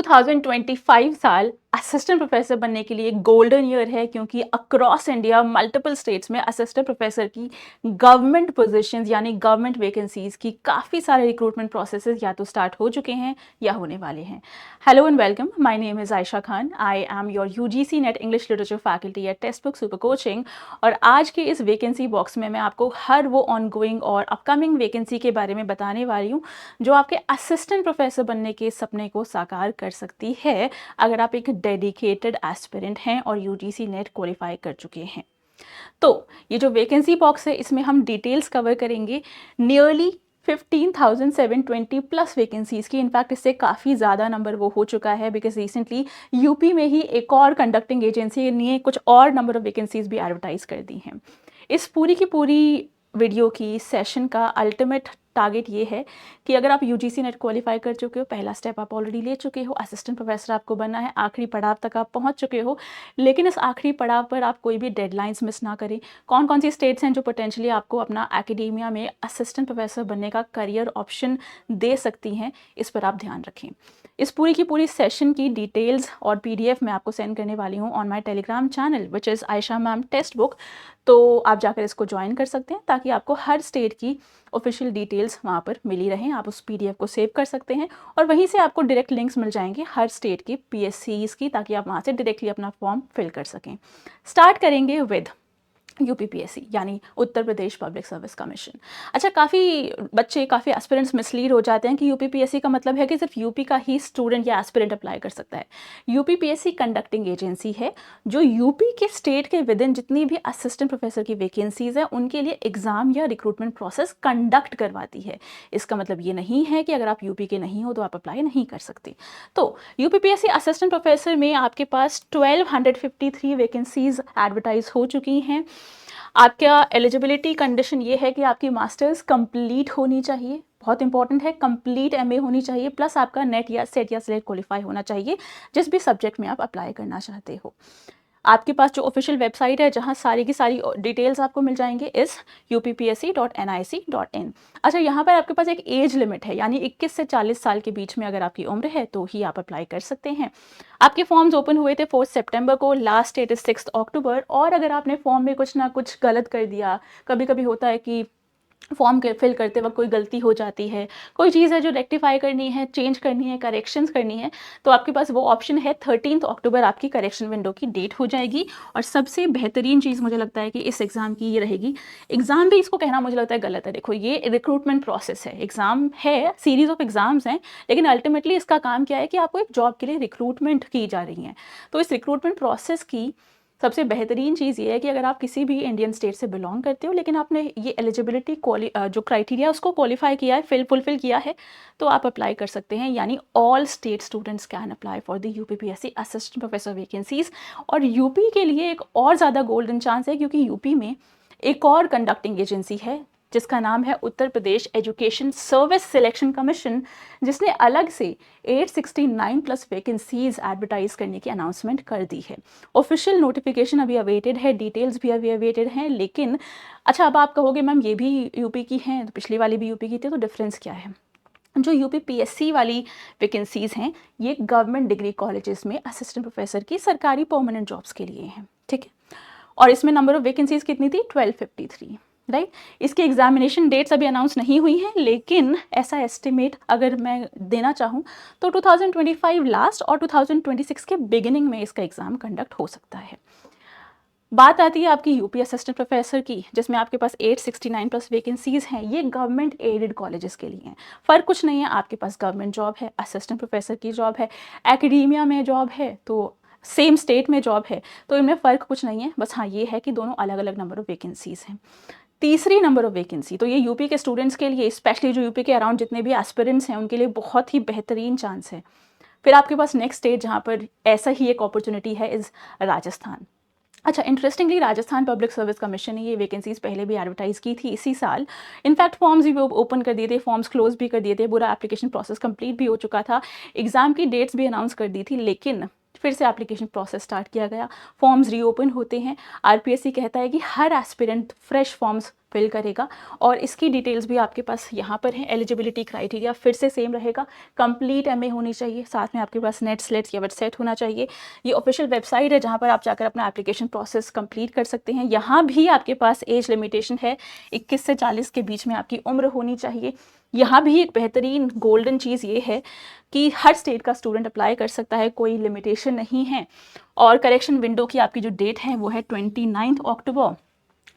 2025 साल assistant professor बनने के लिए गोल्डन ईयर है, क्योंकि अक्रॉस इंडिया मल्टीपल स्टेट्स में असिस्टेंट प्रोफेसर की गवर्नमेंट पोजीशंस यानी गवर्नमेंट वैकेंसीज की काफ़ी सारे रिक्रूटमेंट प्रोसेसेस या तो स्टार्ट हो चुके हैं या होने वाले हैं। Hello and welcome, my name is Ayesha Khan. I am your UGC net English literature faculty at text book super coaching. और आज के इस वैकेंसी बॉक्स में मैं आपको हर वो ऑनगोइंग और अपकमिंग वैकेंसी के बारे में बताने वाली हूँ जो आपके असिस्टेंट प्रोफेसर बनने के सपने को साकार कर सकती है अगर आप एक डेडिकेटेड एस्पिरेंट हैं और यूजीसी नेट क्वालिफाई कर चुके हैं। तो ये जो वैकेंसी बॉक्स है इसमें हम डिटेल्स कवर करेंगे नियरली 15,720 प्लस वैकेंसीज की। इनफैक्ट इससे काफ़ी ज़्यादा नंबर वो हो चुका है बिकॉज रिसेंटली यूपी में ही एक और कंडक्टिंग एजेंसी ने कुछ और नंबर ऑफ वैकेंसीज भी एडवर्टाइज कर दी हैं। इस पूरी की पूरी वीडियो की सेशन का अल्टीमेट टारगेट ये है कि अगर आप यूजीसी नेट क्वालिफाई कर चुके हो, पहला स्टेप आप ऑलरेडी ले चुके हो, असिस्टेंट प्रोफेसर आपको बनना है, आखिरी पड़ाव तक आप पहुंच चुके हो, लेकिन इस आखिरी पड़ाव पर आप कोई भी डेडलाइंस मिस ना करें। कौन कौन सी स्टेट्स हैं जो पोटेंशियली आपको अपना एकेडेमिया में असिस्टेंट प्रोफेसर बनने का करियर ऑप्शन दे सकती हैं, इस पर आप ध्यान रखें। इस पूरी की पूरी सेशन की डिटेल्स और पीडीएफ मैं आपको सेंड करने वाली हूँ on my Telegram channel which is Ayesha ma'am text book. तो आप जाकर इसको ज्वाइन कर सकते हैं ताकि आपको हर स्टेट की ऑफिशियल डिटेल्स वहाँ पर मिली रहें। आप उस पीडीएफ को सेव कर सकते हैं और वहीं से आपको डायरेक्ट लिंक्स मिल जाएंगे हर स्टेट की पीएससीज की, ताकि आप वहाँ से डायरेक्टली अपना फॉर्म फिल कर सकें। स्टार्ट करेंगे विद यूपीपीएससी यानी Uttar Pradesh public service commission. अच्छा, काफ़ी बच्चे, काफ़ी एस्पिरेंट्स मिसलीड हो जाते हैं कि यूपीपीएससी का मतलब है कि सिर्फ यूपी का ही स्टूडेंट या एस्पिरेंट अप्लाई कर सकता है। यूपीपीएससी कंडक्टिंग एजेंसी है जो यूपी के स्टेट के विद इन जितनी भी असिस्टेंट प्रोफेसर की वैकेंसीज हैं उनके लिए एग्जाम या रिक्रूटमेंट प्रोसेस कंडक्ट करवाती है। इसका मतलब ये नहीं है कि अगर आप यूपी के नहीं हो तो आप अप्लाई नहीं कर सकते। तो यूपीपीएससी असिस्टेंट प्रोफेसर में आपके पास 1253 वैकेंसीज एडवर्टाइज हो चुकी हैं। आपका एलिजिबिलिटी कंडीशन ये है कि आपकी मास्टर्स कंप्लीट होनी चाहिए, बहुत इंपॉर्टेंट है, कंप्लीट एमए होनी चाहिए, प्लस आपका नेट या सेट या सिलेक्ट क्वालिफाई होना चाहिए जिस भी सब्जेक्ट में आप अप्लाई करना चाहते हो। आपके पास जो ऑफिशियल वेबसाइट है जहां सारी की सारी डिटेल्स आपको मिल जाएंगे इस uppsc.nic.in। अच्छा, यहाँ पर आपके पास एक एज लिमिट है, यानी 21 से 40 साल के बीच में अगर आपकी उम्र है तो ही आप अप्लाई कर सकते हैं। आपके फॉर्म्स ओपन हुए थे 4 सितंबर को, लास्ट डेट इज 6 अक्टूबर। और अगर आपने फॉर्म में कुछ ना कुछ गलत कर दिया, कभी कभी होता है कि फॉर्म के फिल करते वक्त कोई गलती हो जाती है, कोई चीज़ है जो रेक्टिफाई करनी है, चेंज करनी है, करेक्शंस करनी है, तो आपके पास वो ऑप्शन है। 13 अक्टूबर आपकी करेक्शन विंडो की डेट हो जाएगी। और सबसे बेहतरीन चीज़ मुझे लगता है कि इस एग्ज़ाम की ये रहेगी, एग्ज़ाम भी इसको कहना मुझे लगता है गलत है। देखो, ये रिक्रूटमेंट प्रोसेस है, एग्ज़ाम है, सीरीज़ ऑफ एग्ज़ाम्स हैं, लेकिन अल्टीमेटली इसका काम क्या है कि आपको एक जॉब के लिए रिक्रूटमेंट की जा रही है। तो इस रिक्रूटमेंट प्रोसेस की सबसे बेहतरीन चीज़ ये है कि अगर आप किसी भी इंडियन स्टेट से बिलोंग करते हो लेकिन आपने ये एलिजिबिलिटी जो क्राइटेरिया उसको क्वालिफाई किया है, फुलफिल किया है, तो आप अप्लाई कर सकते हैं। यानी all state students can apply for the UPPSC assistant professor vacancies. और यूपी के लिए एक और ज़्यादा गोल्डन चांस है क्योंकि यूपी में एक और कंडक्टिंग एजेंसी है जिसका नाम है Uttar Pradesh education service selection commission, जिसने अलग से 869 प्लस वैकेंसीज एडवर्टाइज करने की अनाउंसमेंट कर दी है। ऑफिशियल नोटिफिकेशन अभी अवेटेड है, डिटेल्स भी अभी अवेटेड हैं। लेकिन अच्छा, अब आप कहोगे मैम ये भी यूपी की हैं, तो पिछली वाली भी यूपी की थी, तो डिफरेंस क्या है? जो यूपीपीएससी वाली वैकेंसीज हैं ये गवर्नमेंट डिग्री कॉलेजेस में असिस्टेंट प्रोफेसर की सरकारी परमानेंट जॉब्स के लिए हैं, ठीक है। और इसमें नंबर ऑफ वैकेंसीज कितनी थी? 1253, राइट। इसकी एग्जामिनेशन डेट्स अभी अनाउंस नहीं हुई हैं, लेकिन ऐसा एस्टिमेट अगर मैं देना चाहूँ तो 2025 लास्ट और 2026 के बिगिनिंग में इसका एग्ज़ाम कंडक्ट हो सकता है। बात आती है आपकी यूपी असिस्टेंट प्रोफेसर की, जिसमें आपके पास 869 प्लस वैकेंसीज हैं। ये गवर्नमेंट एडेड कॉलेजेस के लिए हैं। फ़र्क कुछ नहीं है, आपके पास गवर्नमेंट जॉब है, असिस्टेंट प्रोफेसर की जॉब है, एकेडेमिया में जॉब है, तो सेम स्टेट में जॉब है, तो इनमें फ़र्क कुछ नहीं है। बस हाँ, ये है कि दोनों अलग अलग नंबर ऑफ़ वैकेंसीज़ हैं। तीसरी नंबर ऑफ़ वैकेंसी, तो ये यूपी के स्टूडेंट्स के लिए, स्पेशली जो यूपी के अराउंड जितने भी एस्पिरेंट्स हैं उनके लिए बहुत ही बेहतरीन चांस है। फिर आपके पास नेक्स्ट स्टेट जहाँ पर ऐसा ही एक अपॉर्चुनिटी है इज़ राजस्थान। अच्छा, interestingly Rajasthan public service commission ने ये वैकेंसीज पहले भी एडवर्टाइज की थी इसी साल। इनफैक्ट फॉर्म्स भी ओपन कर दिए थे, फॉर्म्स क्लोज भी कर दिए थे, पूरा एप्लीकेशन प्रोसेस कंप्लीट भी हो चुका था, एग्ज़ाम की डेट्स भी अनाउंस कर दी थी। लेकिन फिर से एप्लीकेशन प्रोसेस स्टार्ट किया गया, फॉर्म्स रीओपन होते हैं। आरपीएससी कहता है कि हर एस्पिरेंट फ्रेश फॉर्म्स फिल करेगा। और इसकी डिटेल्स भी आपके पास यहाँ पर है। एलिजिबिलिटी क्राइटेरिया फिर से सेम रहेगा, कंप्लीट एमए होनी चाहिए, साथ में आपके पास नेट स्लेट या वेट होना चाहिए। ये ऑफिशियल वेबसाइट है जहाँ पर आप जाकर अपना एप्लीकेशन प्रोसेस कंप्लीट कर सकते हैं। यहाँ भी आपके पास एज लिमिटेशन है, 21 से 40 के बीच में आपकी उम्र होनी चाहिए। यहाँ भी एक बेहतरीन गोल्डन चीज़ ये है कि हर स्टेट का स्टूडेंट अप्लाई कर सकता है, कोई लिमिटेशन नहीं है। और करेक्शन विंडो की आपकी जो डेट है वो है 29 अक्टूबर,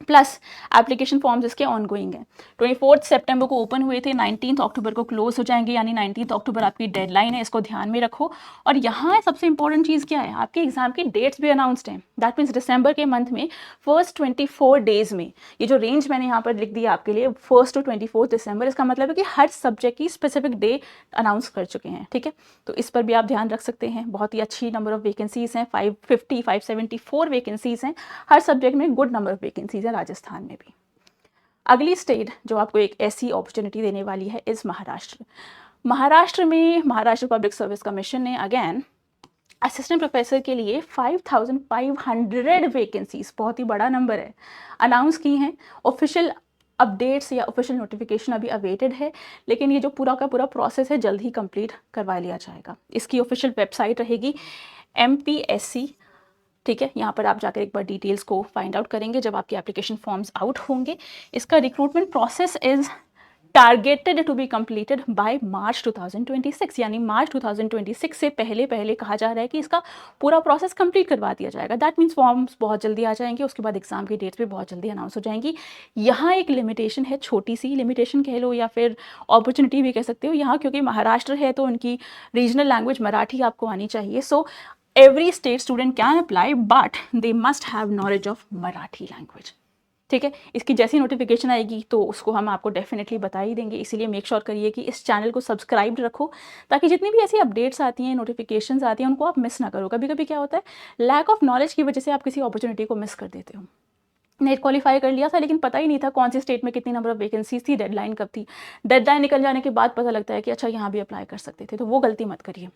प्लस एप्लीकेशन फॉर्म्स इसके ऑनगोइंग हैं। 24 सितंबर को ओपन हुए थे, 19 अक्टूबर को क्लोज हो जाएंगे, यानी 19 अक्टूबर आपकी डेडलाइन है, इसको ध्यान में रखो। और यहाँ सबसे इंपॉर्टेंट चीज़ क्या है, आपके एग्जाम की डेट्स भी अनाउंसड हैं। दैट मीन्स दिसंबर के मंथ में फर्स्ट 24 डेज में, ये जो रेंज मैंने यहाँ पर लिख दिया आपके लिए 1 टू 24 दिसंबर, इसका मतलब है कि हर सब्जेक्ट की स्पेसिफिक डे अनाउंस कर चुके हैं। ठीक है, तो इस पर भी आप ध्यान रख सकते हैं। बहुत ही अच्छी नंबर ऑफ वैकेंसीज हैं, 574 वैकेंसीज हैं हर सब्जेक्ट में, गुड नंबर ऑफ वैकेंसीज हैं राजस्थान में भी। अगली स्टेट जो आपको एक ऐसी अपॉर्चुनिटी देने वाली है इस महाराष्ट्र। महाराष्ट्र में महाराष्ट्र पब्लिक सर्विस कमीशन ने अगेन असिस्टेंट प्रोफेसर के लिए 5500 वैकेंसीज, बहुत ही बड़ा नंबर है, अनाउंस की हैं। ऑफिशियल अपडेट्स या ऑफिशियल नोटिफिकेशन अभी अवेटेड है, लेकिन ये जो पूरा का पूरा प्रोसेस है जल्द ही कंप्लीट करवा लिया जाएगा। इसकी ऑफिशियल वेबसाइट रहेगी MPSC। ठीक है, यहाँ पर आप जाकर एक बार डिटेल्स को फाइंड आउट करेंगे जब आपके एप्लीकेशन फॉर्म्स आउट होंगे। इसका recruitment process is targeted to be completed by March 2026, यानी मार्च 2026 से पहले कहा जा रहा है कि इसका पूरा प्रोसेस कंप्लीट करवा दिया जाएगा। दैट मीन्स फॉर्म्स बहुत जल्दी आ जाएंगे, उसके बाद एग्जाम की डेट्स भी बहुत जल्दी अनाउंस हो जाएंगी। यहाँ एक लिमिटेशन है, छोटी सी लिमिटेशन कह लो या फिर अपॉर्चुनिटी भी कह सकते हो यहाँ, क्योंकि महाराष्ट्र है तो उनकी रीजनल लैंग्वेज मराठी आपको आनी चाहिए। सो every state student can apply but they must have knowledge of Marathi language. ठीक है, इसकी जैसी नोटिफिकेशन आएगी तो उसको हम आपको डेफिनेटली बता ही देंगे, इसीलिए मेक श्योर करिए कि इस चैनल को सब्सक्राइब रखो ताकि जितनी भी ऐसी अपडेट्स आती हैं, नोटिफिकेशंस आती हैं, उनको आप मिस ना करो। कभी कभी क्या होता है, लैक ऑफ नॉलेज की वजह से आप किसी अपॉर्चुनिटी को मिस कर देते हो। नेट क्वालिफाई कर लिया था लेकिन पता ही नहीं था कौन सी स्टेट में कितनी नंबर ऑफ वैकेंसीज थी, डेडलाइन कब थी। डेडलाइन निकल जाने के बाद पता लगता है कि अच्छा यहाँ भी अप्लाई कर सकते थे, तो वो गलती मत करिए।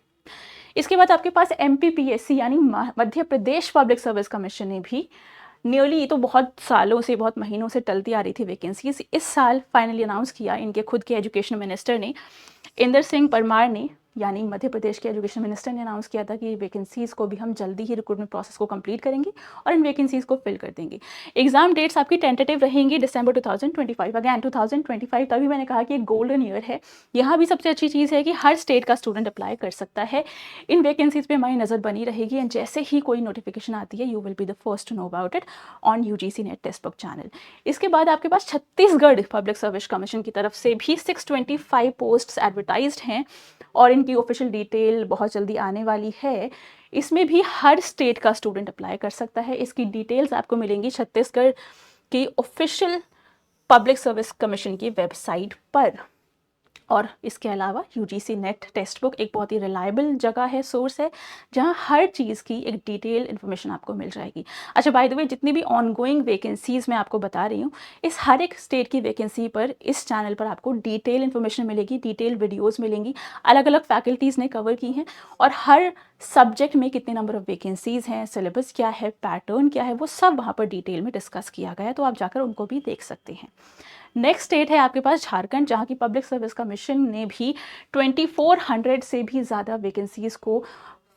इसके बाद आपके पास MPPSC यानी Madhya Pradesh public service commission ने भी नियरली, ये तो बहुत सालों से, बहुत महीनों से टलती आ रही थी वैकेंसीज, इस साल फाइनली अनाउंस किया। इनके खुद के एजुकेशन मिनिस्टर ने, इंदर सिंह परमार ने, यानी मध्य प्रदेश के एजुकेशन मिनिस्टर ने अनाउंस किया था कि वैकेंसीज़ को भी हम जल्दी ही रिक्रूटमेंट प्रोसेस को कंप्लीट करेंगे और इन वैकेंसीज़ को फिल कर देंगे। एग्जाम डेट्स आपकी टेंटेटिव रहेंगी दिसंबर 2025। अगैन 2025, तभी मैंने कहा कि एक गोल्डन ईयर है। यहाँ भी सबसे अच्छी चीज़ है कि हर स्टेट का स्टूडेंट अप्लाई कर सकता है। इन वैकेंसीज़ पे हमारी नज़र बनी रहेगी एंड जैसे ही कोई नोटिफिकेशन आती है you will be the first to know about it on UGC net text book channel. इसके बाद आपके पास छत्तीसगढ़ पब्लिक सर्विस कमीशन की तरफ से भी 625 पोस्ट्स एडवर्टाइज्ड हैं और इनकी ऑफिशियल डिटेल बहुत जल्दी आने वाली है। इसमें भी हर स्टेट का स्टूडेंट अप्लाई कर सकता है। इसकी डिटेल्स आपको मिलेंगी छत्तीसगढ़ की ऑफिशियल पब्लिक सर्विस कमीशन की वेबसाइट पर। और इसके अलावा UGC नेट टेक्स्ट बुक एक बहुत ही रिलायबल जगह है, सोर्स है, जहां हर चीज़ की एक डिटेल इन्फॉर्मेशन आपको मिल जाएगी। अच्छा, बाय द वे, जितनी भी ऑनगोइंग वैकेंसीज़ मैं आपको बता रही हूँ, इस हर एक स्टेट की वैकेंसी पर इस चैनल पर आपको डिटेल इन्फॉर्मेशन मिलेगी, डिटेल वीडियोज़ मिलेंगी, अलग अलग फैकल्टीज़ ने कवर की हैं और हर सब्जेक्ट में कितने नंबर ऑफ वैकेंसीज़ हैं, सिलेबस क्या है, पैटर्न क्या है, वो सब वहाँ पर डिटेल में डिस्कस किया गया है, तो आप जाकर उनको भी देख सकते हैं। नेक्स्ट स्टेट है आपके पास झारखंड, जहाँ की पब्लिक सर्विस कमीशन ने भी 2400 से भी ज़्यादा वैकेंसीज़ को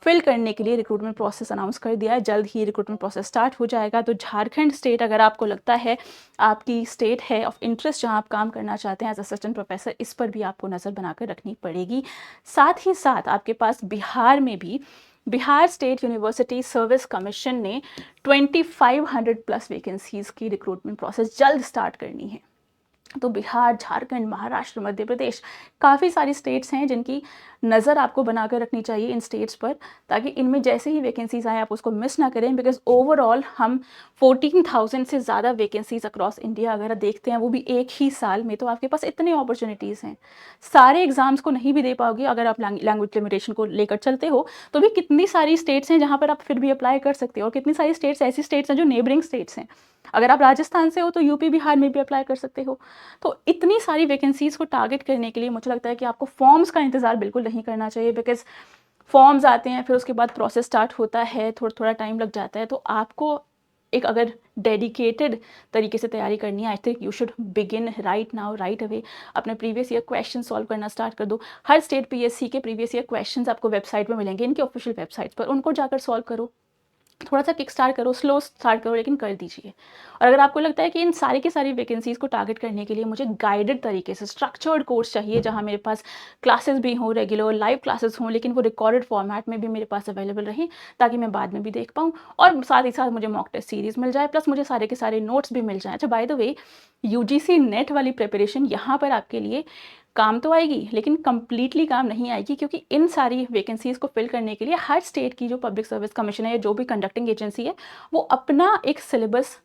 फिल करने के लिए रिक्रूटमेंट प्रोसेस अनाउंस कर दिया है। जल्द ही रिक्रूटमेंट प्रोसेस स्टार्ट हो जाएगा। तो झारखंड स्टेट, अगर आपको लगता है आपकी स्टेट है ऑफ इंटरेस्ट जहाँ आप काम करना चाहते हैं एज असिस्टेंट प्रोफेसर, इस पर भी आपको नज़र बनाकर रखनी पड़ेगी। साथ ही साथ आपके पास बिहार में भी Bihar state university service commission ने 2500 प्लस वैकेंसीज़ की रिक्रूटमेंट प्रोसेस जल्द स्टार्ट करनी है। तो बिहार, झारखंड, महाराष्ट्र, मध्य प्रदेश, काफ़ी सारी स्टेट्स हैं जिनकी नज़र आपको बनाकर रखनी चाहिए इन स्टेट्स पर, ताकि इनमें जैसे ही वैकेंसीज आए आप उसको मिस ना करें। बिकॉज ओवरऑल हम 14,000 से ज़्यादा वैकेंसीज अक्रॉस इंडिया अगर देखते हैं, वो भी एक ही साल में, तो आपके पास इतनी अपॉर्चुनिटीज़ हैं। सारे एग्जाम्स को नहीं भी दे पाओगे अगर आप लैंग्वेज लिमिटेशन को लेकर चलते हो, तो भी कितनी सारी स्टेट्स हैं जहाँ पर आप फिर भी अप्लाई कर सकते हो, और कितनी सारी स्टेट्स ऐसी स्टेट्स हैं जो नेबरिंग स्टेट्स हैं। अगर आप राजस्थान से हो तो यूपी, बिहार में भी अप्लाई कर सकते हो। तो इतनी सारी वैकेंसीज़ को टारगेट करने के लिए मुझे लगता है कि आपको फॉर्म्स का इंतज़ार बिल्कुल नहीं करना चाहिए, बिकॉज फॉर्म्स आते हैं, फिर उसके बाद प्रोसेस स्टार्ट होता है, थोड़ा थोड़ा टाइम लग जाता है। तो आपको एक अगर डेडिकेटेड तरीके से तैयारी करनी है, I think you should begin right now, right away. अपने प्रीवियस ईयर क्वेश्चन सॉल्व करना स्टार्ट कर दो। हर स्टेट पीएससी के प्रीवियस ईयर क्वेश्चंस आपको वेबसाइट पर मिलेंगे, इनके ऑफिशियल वेबसाइट पर, उनको जाकर सॉल्व करो। थोड़ा सा किक स्टार्ट करो, स्लो स्टार्ट करो, लेकिन कर दीजिए। और अगर आपको लगता है कि इन सारी की सारी वैकेंसीज़ को टारगेट करने के लिए मुझे गाइडेड तरीके से स्ट्रक्चर्ड कोर्स चाहिए, जहाँ मेरे पास क्लासेस भी हों, रेगुलर लाइव क्लासेस हों, लेकिन वो रिकॉर्डेड फॉर्मेट में भी मेरे पास अवेलेबल रहें, ताकि मैं बाद में भी देख पाऊँ, और साथ ही साथ मुझे मॉक टेस्ट सीरीज़ मिल जाए, प्लस मुझे सारे के सारे नोट्स भी मिल जाएँ। अच्छा, by the way, UGC net वाली प्रिपरेशन यहाँ पर आपके लिए काम तो आएगी, लेकिन कंप्लीटली काम नहीं आएगी, क्योंकि इन सारी वैकेंसीज़ को फिल करने के लिए हर स्टेट की जो पब्लिक सर्विस कमीशन है या जो भी कंडक्टिंग एजेंसी है, वो अपना एक सिलेबस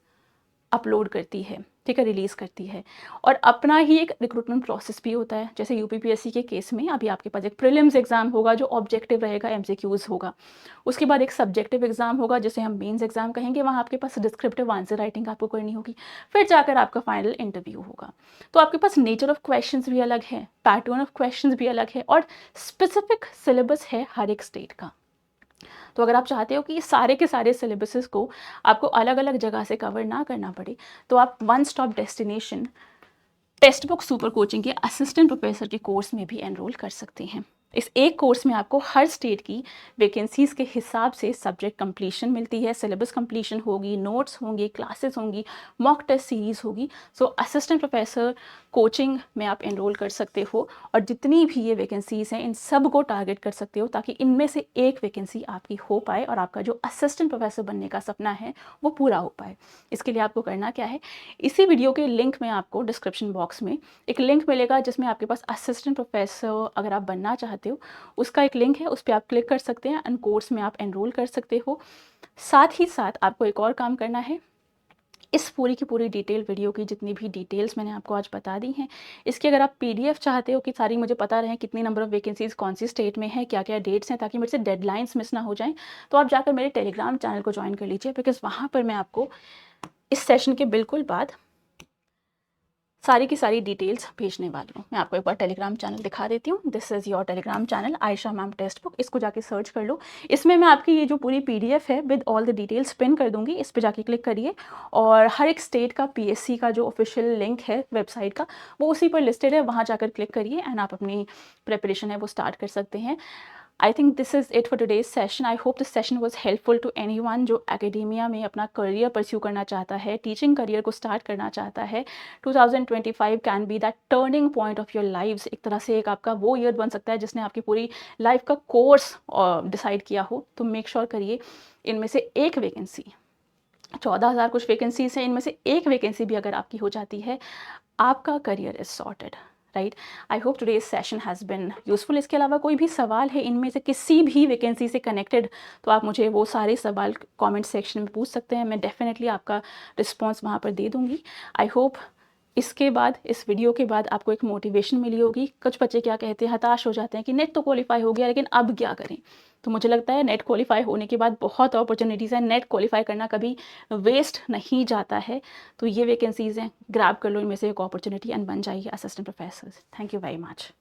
अपलोड करती है, ठीक है, रिलीज़ करती है, और अपना ही एक रिक्रूटमेंट प्रोसेस भी होता है। जैसे यूपीपीएससी के केस में अभी आपके पास एक प्रीलिम्स एग्जाम होगा जो ऑब्जेक्टिव रहेगा, एमसीक्यूज होगा। उसके बाद एक सब्जेक्टिव एग्जाम होगा जिसे हम मेंस एग्जाम कहेंगे, वहाँ आपके पास डिस्क्रिप्टिव आंसर राइटिंग आपको करनी होगी, फिर जाकर आपका फाइनल इंटरव्यू होगा। तो आपके पास नेचर ऑफ क्वेश्चंस भी अलग है, पैटर्न ऑफ क्वेश्चंस भी अलग है, और स्पेसिफिक सिलेबस है हर एक स्टेट का। तो अगर आप चाहते हो कि सारे के सारे सिलेबसेस को आपको अलग अलग जगह से कवर ना करना पड़े, तो आप one stop destination text book super coaching के असिस्टेंट प्रोफेसर के कोर्स में भी एनरोल कर सकते हैं। इस एक कोर्स में आपको हर स्टेट की वैकेंसीज़ के हिसाब से सब्जेक्ट कंप्लीशन मिलती है, सिलेबस कंप्लीशन होगी, नोट्स होंगे, क्लासेस होंगी, मॉक टेस्ट सीरीज़ होगी। सो असिस्टेंट प्रोफेसर कोचिंग में आप एनरोल कर सकते हो, और जितनी भी ये वैकेंसीज़ हैं इन सब को टारगेट कर सकते हो, ताकि इनमें से एक वैकेंसी आपकी हो पाए और आपका जो असिस्टेंट प्रोफेसर बनने का सपना है वो पूरा हो पाए। इसके लिए आपको करना क्या है, इसी वीडियो के लिंक में आपको डिस्क्रिप्शन बॉक्स में एक लिंक मिलेगा, जिसमें आपके पास असिस्टेंट प्रोफेसर अगर आप बनना चाहते हो उसका एक लिंक है, उस पर आप क्लिक कर सकते हैं एंड कोर्स में आप एनरोल कर सकते हो। साथ ही साथ आपको एक और काम करना है, इस पूरी की पूरी डिटेल वीडियो की जितनी भी डिटेल्स मैंने आपको आज बता दी हैं, इसकी अगर आप पीडीएफ चाहते हो कि सारी मुझे पता रहे कितनी नंबर ऑफ़ वैकेंसीज़ कौन सी स्टेट में है, क्या क्या डेट्स हैं, ताकि मेरे से डेडलाइंस मिस ना हो जाएं, तो आप जाकर मेरे टेलीग्राम चैनल को ज्वाइन कर लीजिए, बिकॉज़ वहाँ पर मैं आपको इस सेशन के बिल्कुल बाद सारी की सारी डिटेल्स भेजने वाली हूँ। मैं आपको एक बार टेलीग्राम चैनल दिखा देती हूँ। This is your Telegram channel Ayesha ma'am text book. इसको जाके सर्च कर लो। इसमें मैं आपकी ये जो पूरी पीडीएफ है with all the details pin कर दूँगी। इस पे जाके क्लिक करिए, और हर एक स्टेट का पीएससी का जो ऑफिशियल लिंक है वेबसाइट का, वो उसी पर लिस्टेड है, वहाँ जाकर क्लिक करिए एंड आप अपनी प्रिपरेशन है वो स्टार्ट कर सकते हैं। I think this is it for today's session. I hope this session was helpful to anyone जो एकेडेमिया में अपना करियर परस्यू करना चाहता है, टीचिंग करियर को स्टार्ट करना चाहता है। 2025 can be that turning point of your lives. एक तरह से एक आपका वो ईयर बन सकता है जिसने आपकी पूरी लाइफ का कोर्स डिसाइड किया हो। तो मेक श्योर करिए इनमें से एक वैकेंसी, 14,000 कुछ वैकेंसीज हैं, इनमें से एक वैकेंसी भी अगर आपकी हो जाती है, आपका career is sorted, right. I hope today's session has been useful. इसके अलावा कोई भी सवाल है इनमें से किसी भी वैकेंसी से कनेक्टेड, तो आप मुझे वो सारे सवाल कमेंट सेक्शन में पूछ सकते हैं। मैं डेफिनेटली आपका रिस्पॉन्स वहाँ पर दे दूँगी। आई होप इसके बाद, इस वीडियो के बाद आपको एक मोटिवेशन मिली होगी। कुछ बच्चे क्या कहते हैं, हताश हो जाते हैं कि नेट तो क्वालिफाई हो गया, लेकिन अब क्या करें। तो मुझे लगता है नेट क्वालिफाई होने के बाद बहुत अपॉर्चुनिटीज़ हैं। नेट क्वालिफाई करना कभी वेस्ट नहीं जाता है। तो ये वैकेंसीज़ हैं, ग्रैब कर लो इनमें से एक अपॉर्चुनिटी एंड बन जाइए assistant professor. Thank you very much.